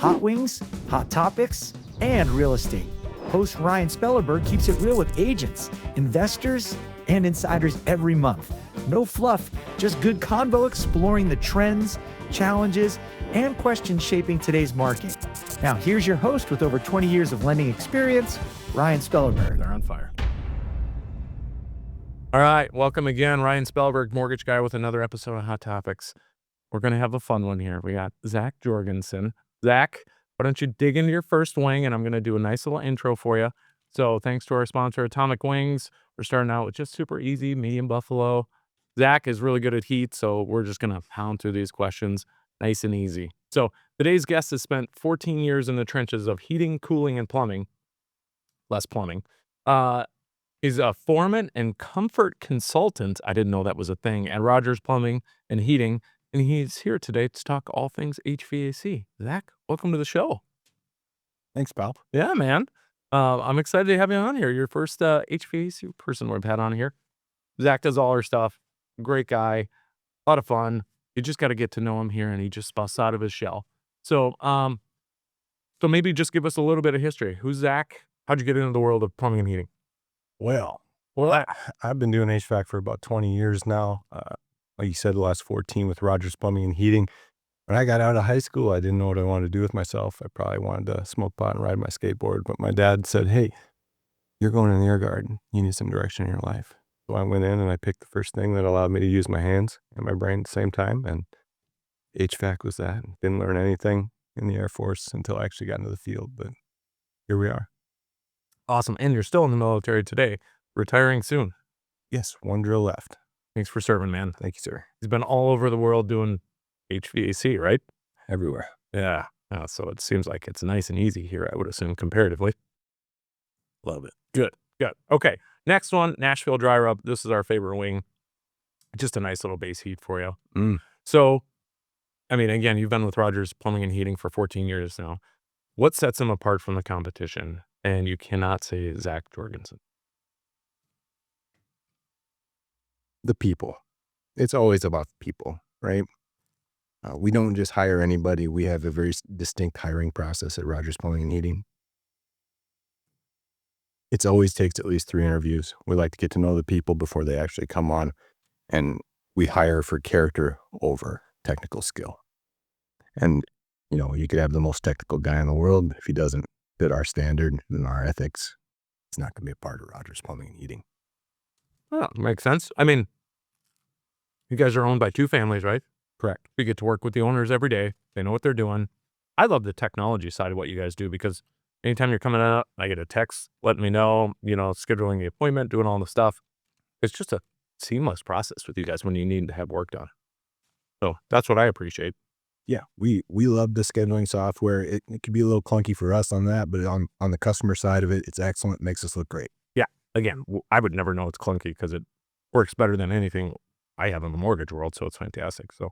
hot wings, hot topics, and real estate. Host Ryan Spellerberg keeps it real with agents, investors, and insiders every month. No fluff, just good convo exploring the trends, challenges, and questions shaping today's market. Now, here's your host with over 20 years of lending experience, Ryan Spellerberg. They're on fire. All right, welcome again, Ryan Spellerberg, mortgage guy, with another episode of Hot Topics. We're going to have a fun one here. We got Zach Jorgensen. Zach, why don't you dig into your first wing, and I'm going to do a nice little intro for you. So thanks to our sponsor, Atomic Wings, we're starting out with just super easy, medium buffalo. Zach is really good at heat, so we're just going to pound through these questions nice and easy. So today's guest has spent 14 years in the trenches of heating, cooling, and plumbing. Less plumbing. He's a foreman and comfort consultant. I didn't know that was a thing at Rogers Plumbing and Heating. And he's here today to talk all things HVAC. Zach, welcome to the show. Thanks, pal. Yeah, man. I'm excited to have you on here. Your first HVAC person we've had on here. Zach does all our stuff. Great guy. A lot of fun. You just got to get to know him here, and he just busts out of his shell. So maybe just give us a little bit of history. Who's Zach? How'd you get into the world of plumbing and heating? Well, I've been doing HVAC for about 20 years now. Like you said, the last 14 with Rogers Plumbing and Heating. When I got out of high school, I didn't know what I wanted to do with myself. I probably wanted to smoke pot and ride my skateboard. But my dad said, hey, you're going in the air garden. You need some direction in your life. So I went in and I picked the first thing that allowed me to use my hands and my brain at the same time. And HVAC was that. Didn't learn anything in the Air Force until I actually got into the field. But here we are. Awesome. And you're still in the military today, retiring soon. Yes, one drill left. Thanks for serving, man. Thank you, sir. He's been all over the world doing HVAC, right? Everywhere. Yeah. So it seems like it's nice and easy here, I would assume, comparatively. Love it. Good. Okay. Next one, Nashville Dry Rub. This is our favorite wing. Just a nice little base heat for you. So, I mean, again, you've been with Rogers Plumbing and Heating for 14 years now. What sets them apart from the competition? And you cannot say Zach Jorgensen. The people. It's always about the people, right? We don't just hire anybody. We have a very distinct hiring process at Rogers Plumbing and Heating. It always takes at least 3 interviews. We like to get to know the people before they actually come on, and we hire for character over technical skill. And, you know, you could have the most technical guy in the world, but if he doesn't fit our standard and our ethics, it's not going to be a part of Rogers Plumbing and Heating. Well, makes sense. I mean, you guys are owned by 2 families, right? Correct. You get to work with the owners every day. They know what they're doing. I love the technology side of what you guys do, because anytime you're coming out, I get a text letting me know, scheduling the appointment, doing all the stuff. It's just a seamless process with you guys when you need to have work done. So that's what I appreciate. Yeah, we love the scheduling software. It could be a little clunky for us on that, but on the customer side of it, it's excellent. It makes us look great. Yeah. Again, I would never know it's clunky because it works better than anything I have in the mortgage world, so it's fantastic. So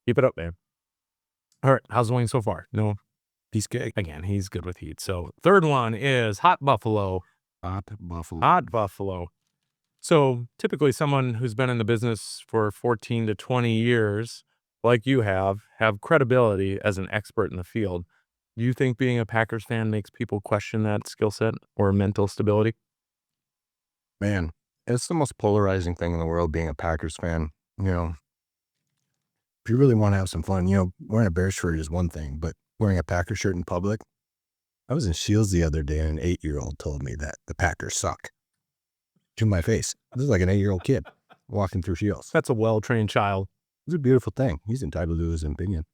keep it up, man. All right, how's the wing so far? No, Piece cake. again, he's good with heat. So third one is Hot Buffalo. Hot Buffalo. Hot Buffalo. So typically someone who's been in the business for 14 to 20 years, like you have credibility as an expert in the field. Do you think being a Packers fan makes people question that skill set or mental stability? Man, it's the most polarizing thing in the world, being a Packers fan. If you really want to have some fun, wearing a Bears shirt is one thing, but wearing a Packers shirt in public. I was in Sioux the other day and an 8-year-old told me that the Packers suck. To my face. This is like an 8-year-old kid walking through Sioux. That's a well-trained child. It's a beautiful thing. He's entitled to his opinion.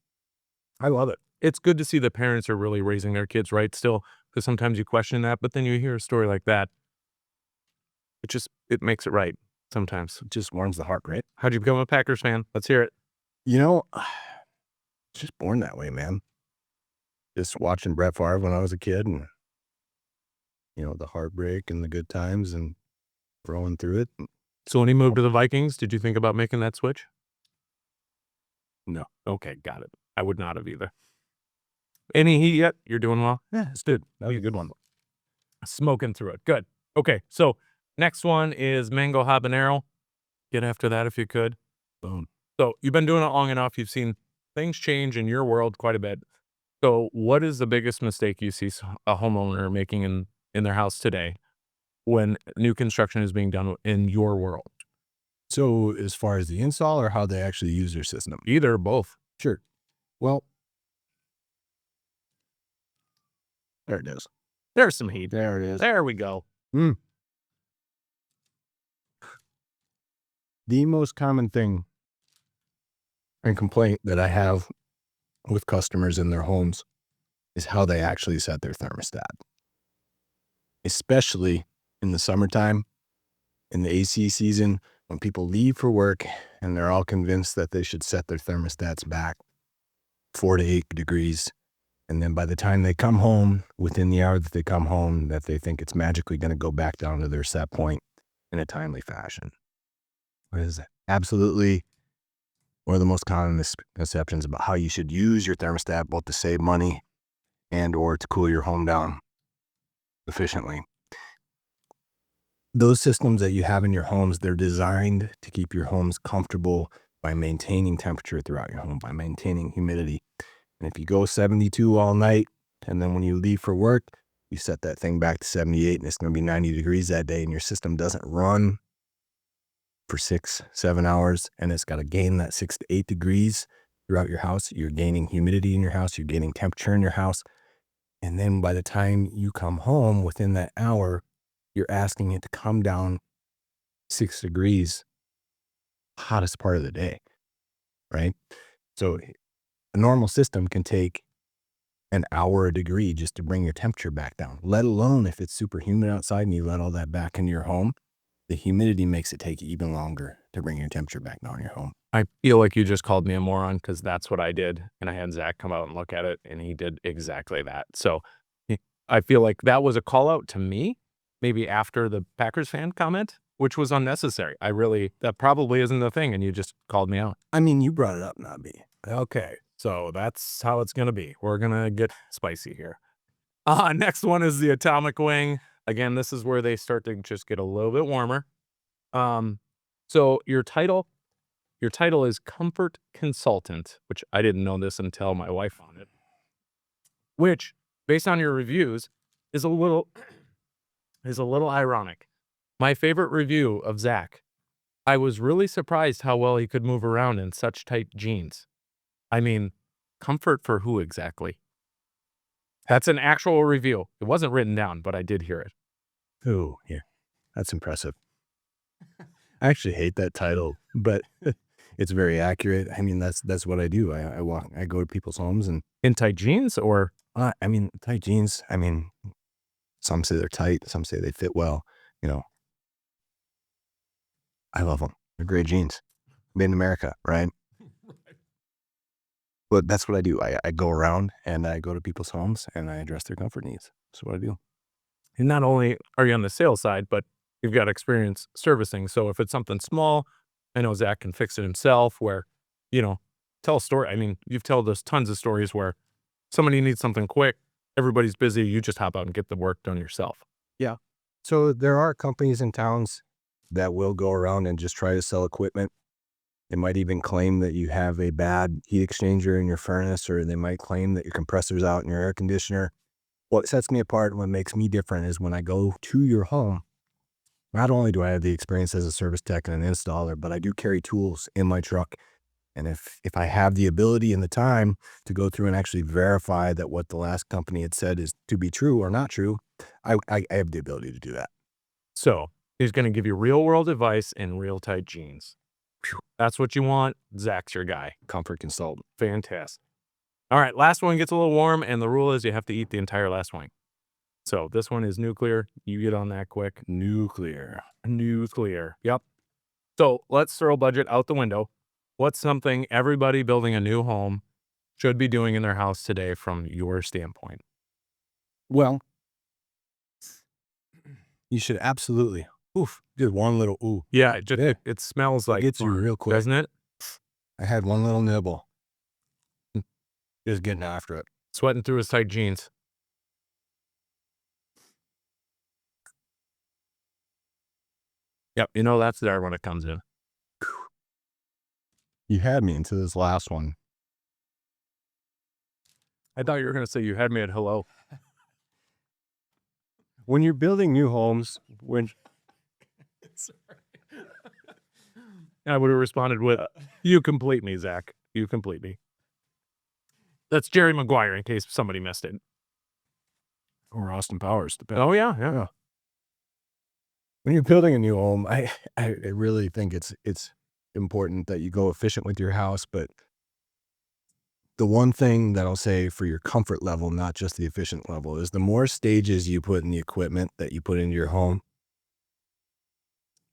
I love it. It's good to see the parents are really raising their kids right still, because sometimes you question that, but then you hear a story like that. It makes it right sometimes. It just warms the heart, right? How'd you become a Packers fan? Let's hear it. Just born that way, man. Just watching Brett Favre when I was a kid, and, the heartbreak and the good times and growing through it. So when he moved to the Vikings, did you think about making that switch? No. Okay, got it. I would not have either. Any heat yet? You're doing well? Yeah, it's good. That was a good one. Smoking through it. Good. Okay, so next one is Mango Habanero. Get after that if you could. Boom. So you've been doing it long enough. You've seen things change in your world quite a bit. So what is the biggest mistake you see a homeowner making in their house today when new construction is being done in your world? So as far as the install or how they actually use their system? Either or both. Sure. Well, there it is. There's some heat. There it is. There we go. The most common thing and complaint that I have with customers in their homes is how they actually set their thermostat. Especially in the summertime, in the AC season, when people leave for work and they're all convinced that they should set their thermostats back 4 to 8 degrees. And then by the time they come home, within the hour that they come home, that they think it's magically going to go back down to their set point in a timely fashion. It is absolutely one of the most common misconceptions about how you should use your thermostat, both to save money and or to cool your home down efficiently. Those systems that you have in your homes, they're designed to keep your homes comfortable by maintaining temperature throughout your home, by maintaining humidity. And if you go 72 all night, and then when you leave for work, you set that thing back to 78 and it's going to be 90 degrees that day, and your system doesn't run for 6-7 hours, and it's got to gain that 6 to 8 degrees throughout your house. You're gaining humidity in your house. You're gaining temperature in your house. And then by the time you come home within that hour, you're asking it to come down 6 degrees, hottest part of the day, right? So a normal system can take an hour a degree just to bring your temperature back down, let alone if it's super humid outside and you let all that back into your home. The humidity makes it take even longer to bring your temperature back down in your home. I feel like you just called me a moron because that's what I did. And I had Zach come out and look at it, and he did exactly that. So I feel like that was a call out to me, maybe after the Packers fan comment, which was unnecessary. That probably isn't the thing, and you just called me out. I mean, you brought it up, not me. Okay, so that's how it's going to be. We're going to get spicy here. Next one is the atomic wing. Again, this is where they start to just get a little bit warmer. So your title is Comfort Consultant, which I didn't know this until my wife found it, which, based on your reviews, is a little ironic. My favorite review of Zach, I was really surprised how well he could move around in such tight jeans. I mean, comfort for who exactly? That's an actual review. It wasn't written down, but I did hear it. Oh, yeah. That's impressive. I actually hate that title, but it's very accurate. I mean, that's what I do. I go to people's homes and In tight jeans or? tight jeans. I mean, some say they're tight. Some say they fit well. I love them. They're great jeans. Made in America, right? But that's what I do. I go around and I go to people's homes and I address their comfort needs. That's what I do. And not only are you on the sales side, but you've got experience servicing. So if it's something small, I know Zach can fix it himself where, tell a story. I mean, you've told us tons of stories where somebody needs something quick. Everybody's busy. You just hop out and get the work done yourself. Yeah. So there are companies in towns that will go around and just try to sell equipment. They might even claim that you have a bad heat exchanger in your furnace, or they might claim that your compressor's out in your air conditioner. What sets me apart, what makes me different is when I go to your home, not only do I have the experience as a service tech and an installer, but I do carry tools in my truck. And if I have the ability and the time to go through and actually verify that what the last company had said is to be true or not true, I have the ability to do that. So he's going to give you real world advice in real tight jeans. That's what you want. Zach's your guy. Comfort consultant. Fantastic. All right, last one gets a little warm, and the rule is you have to eat the entire last wing. So this one is nuclear. You get on that quick. Nuclear. Yep. So let's throw budget out the window. What's something everybody building a new home should be doing in their house today from your standpoint? Well, you should absolutely. Oof. Just one little ooh. Yeah, it smells like gets you real quick, doesn't it? I had one little nibble. Just getting after it. Sweating through his tight jeans. Yep, that's there when it comes in. You had me into this last one. I thought you were going to say you had me at hello. When you're building new homes, I would have responded with, you complete me, Zach. You complete me. That's Jerry Maguire, in case somebody missed it. or Austin Powers, Oh, yeah. when you're building a new home, I really think it's important that you go efficient with your house. But the one thing that I'll say for your comfort level, not just the efficient level, is the more stages you put in the equipment that you put into your home,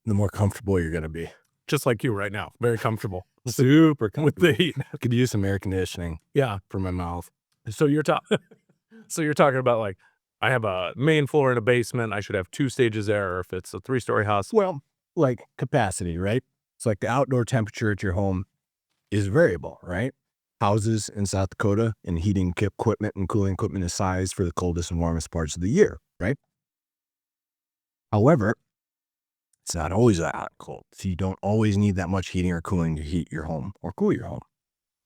the more comfortable you're going to be. Just like you right now. Very comfortable. Super With comfortable. the heat. I could use some air conditioning Yeah. for my mouth. So you're talking about like, I have a main floor and a basement. I should have 2 stages there. Or if it's a 3-story house. Well, like capacity, right? It's like the outdoor temperature at your home is variable, right? Houses in South Dakota and heating equipment and cooling equipment is sized for the coldest and warmest parts of the year, right? However, it's not always that hot and cold. So you don't always need that much heating or cooling to heat your home or cool your home.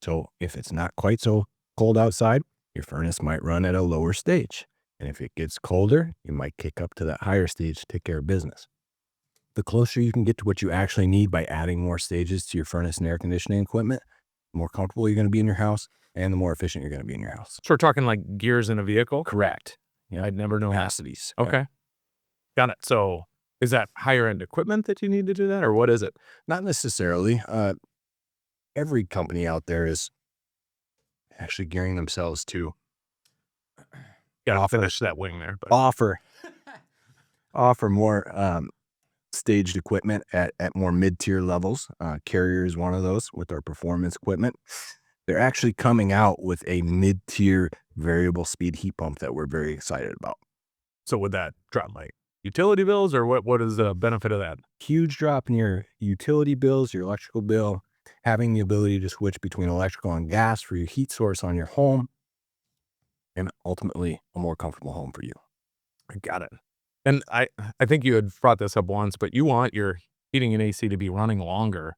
So if it's not quite so cold outside, your furnace might run at a lower stage. And if it gets colder, you might kick up to that higher stage to take care of business. The closer you can get to what you actually need by adding more stages to your furnace and air conditioning equipment, the more comfortable you're going to be in your house and the more efficient you're going to be in your house. So we're talking like gears in a vehicle? Correct. Yeah, I'd never know. Capacities. Okay. Got it. So is that higher end equipment that you need to do that, or what is it? Not necessarily. Every company out there is actually gearing themselves to Yeah, I'll finish that wing there. But offer more staged equipment at more mid-tier levels. Carrier is one of those with our performance equipment. They're actually coming out with a mid-tier variable speed heat pump that we're very excited about. so would that drop like utility bills, or what is the benefit of that? Huge drop in your utility bills, your electrical bill, having the ability to switch between electrical and gas for your heat source on your home, and ultimately a more comfortable home for you. I got it. And I think you had brought this up once, but you want your heating and AC to be running longer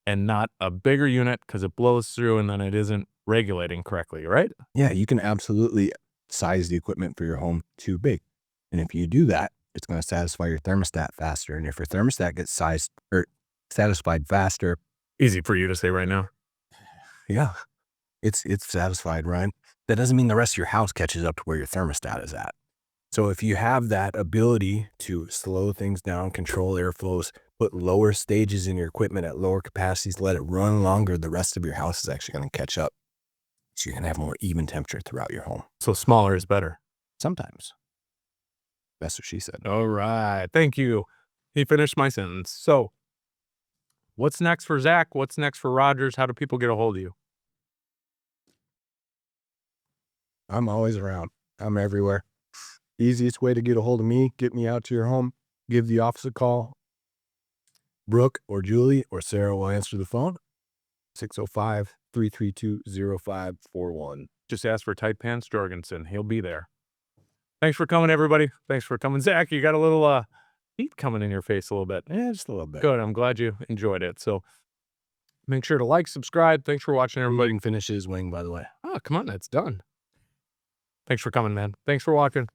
and not a bigger unit because it blows through and then it isn't regulating correctly, right? Yeah, you can absolutely size the equipment for your home too big. And if you do that, it's going to satisfy your thermostat faster. And if your thermostat gets satisfied faster, Easy for you to say right now. yeah, it's satisfied, Ryan. That doesn't mean the rest of your house catches up to where your thermostat is at. So if you have that ability to slow things down, control airflows, put lower stages in your equipment at lower capacities, let it run longer, the rest of your house is actually going to catch up. So you're going to have more even temperature throughout your home. So smaller is better. Sometimes. That's what she said. All right. Thank you. He finished my sentence. So what's next for Zach? What's next for Rogers? How do people get a hold of you? I'm always around. I'm everywhere. Easiest way to get a hold of me, get me out to your home, give the office a call. Brooke or Julie or Sarah will answer the phone. 605-332-0541. Just ask for Tight Pants Jorgensen. He'll be there. Thanks for coming, everybody. Thanks for coming. Zach, you got a little heat coming in your face a little bit. Yeah, just a little bit. Good. I'm glad you enjoyed it. So make sure to like, subscribe. Thanks for watching, everybody. Everybody can finish his wing, by the way. Oh, come on. It's done. Thanks for coming, man. Thanks for watching.